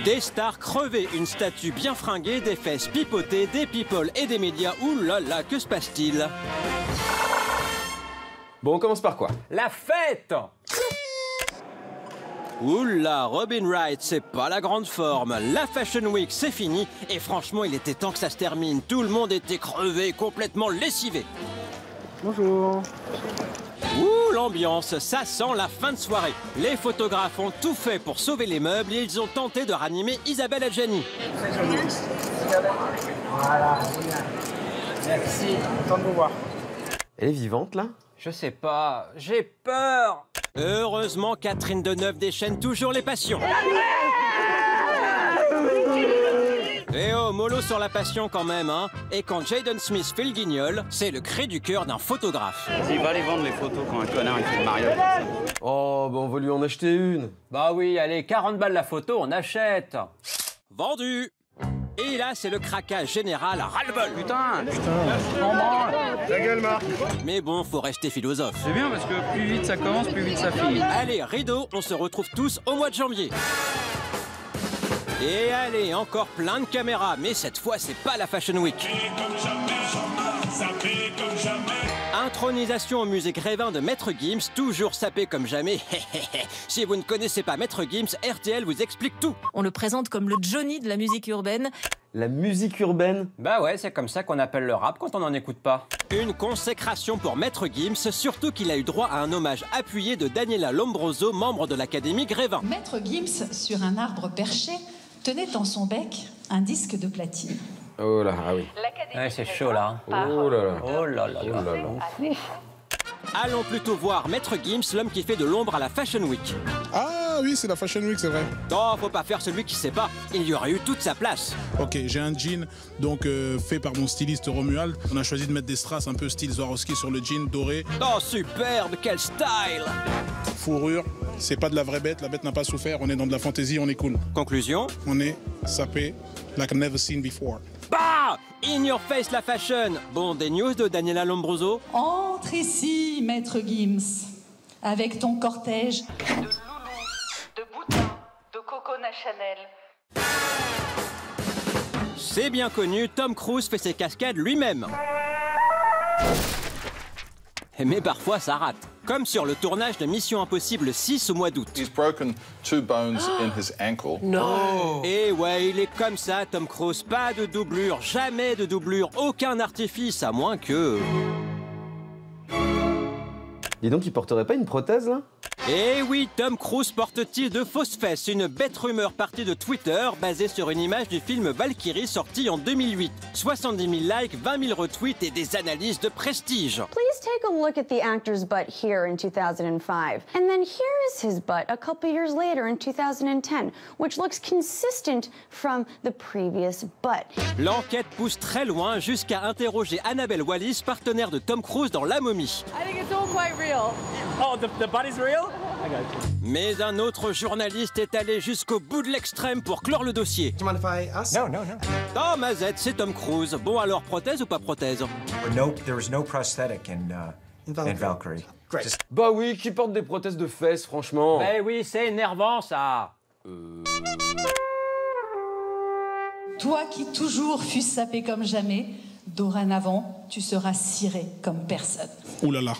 Des stars crevées, une statue bien fringuée, des fesses pipotées, des people et des médias. Ouh là là, que se passe-t-il? Bon, on commence par quoi? La fête! Oula, Robin Wright, c'est pas la grande forme. La Fashion Week, c'est fini. Et franchement, il était temps que ça se termine. Tout le monde était crevé, complètement lessivé. Bonjour. Ouh, l'ambiance, ça sent la fin de soirée. Les photographes ont tout fait pour sauver les meubles et ils ont tenté de ranimer Isabelle Adjani. Voilà, merci. Content de vous voir. Elle est vivante, là? Je sais pas, j'ai peur. Heureusement, Catherine Deneuve déchaîne toujours les passions. Eh oh, mollo sur la passion quand même, hein. Et quand Jaden Smith fait le guignol, c'est le cri du cœur d'un photographe. Il va les vendre les photos quand un connard il fait le mariage. Oh, bah on va lui en acheter une. Bah oui, allez, 40 balles la photo, on achète. Vendu. Et là, c'est le craquage général, ras-le-bol. Putain, La gueule, Marc. Mais bon, faut rester philosophe. c'est bien parce que plus vite ça commence, plus vite ça finit. Allez, rideau, on se retrouve tous au mois de janvier. Et allez, encore plein de caméras, mais cette fois, c'est pas la Fashion Week. Intronisation au musée Grévin de Maître Gims, toujours sapé comme jamais. Si vous ne connaissez pas Maître Gims, RTL vous explique tout. On le présente comme le Johnny de la musique urbaine. La musique urbaine? Bah ouais, c'est comme ça qu'on appelle le rap quand on n'en écoute pas. Une consécration pour Maître Gims, surtout qu'il a eu droit à un hommage appuyé de Daniela Lombroso, membre de l'Académie Grévin. Maître Gims, sur un arbre perché, tenait dans son bec un disque de platine. Oh là, ah oui. Ouais, c'est chaud là. Oh là là. Oh là là Oh là. là là. Allons plutôt voir Maître Gims, l'homme qui fait de l'ombre à la Fashion Week. Ah oui, c'est la Fashion Week, c'est vrai. Non, faut pas faire celui qui sait pas. Il y aurait eu toute sa place. Ok, j'ai un jean donc fait par mon styliste Romuald. On a choisi de mettre des strass un peu style Swarovski sur le jean doré. Oh, superbe, quel style! Fourrure, c'est pas de la vraie bête, la bête n'a pas souffert. On est dans de la fantaisie, on est cool. Conclusion? On est sapé like I've never seen before. Bah! In your face la fashion! Bon, des news de Daniela Lombroso? Entre ici, Maître Gims, avec ton cortège De loulou, de boutin, de cocona Chanel. C'est bien connu, Tom Cruise fait ses cascades lui-même. Mais parfois ça rate. Comme sur le tournage de Mission Impossible 6 au mois d'août. He's broken 2 bones in his ankle. Et ouais, il est comme ça, Tom Cruise. Pas de doublure, jamais de doublure, aucun artifice, à moins que... Dis donc, il porterait pas une prothèse, là? Eh oui, Tom Cruise porte-t-il de fausses fesses? Une bête rumeur partie de Twitter, basée sur une image du film Valkyrie sorti en 2008. 70 000 likes, 20 000 retweets et des analyses de prestige. Please take a look at the actor's butt here in 2005. And then here is his butt a couple years later in 2010, which looks consistent from the previous butt. L'enquête pousse très loin jusqu'à interroger Annabelle Wallis, partenaire de Tom Cruise dans La Momie. I think it's all quite real. Oh, the butt is real? I got you. Mais un autre journaliste est allé jusqu'au bout de l'extrême pour clore le dossier. Do you mind if I ask? No, no, no. Oh, Mazette, c'est Tom Cruise. Bon alors, prothèse ou pas prothèse? Nope, there was no prosthetic in Valkyrie. Great. Bah oui, qui porte des prothèses de fesses, franchement? Eh oui, c'est énervant ça. Toi qui toujours fus sapé comme jamais, dorénavant, tu seras ciré comme personne. Ouh là là.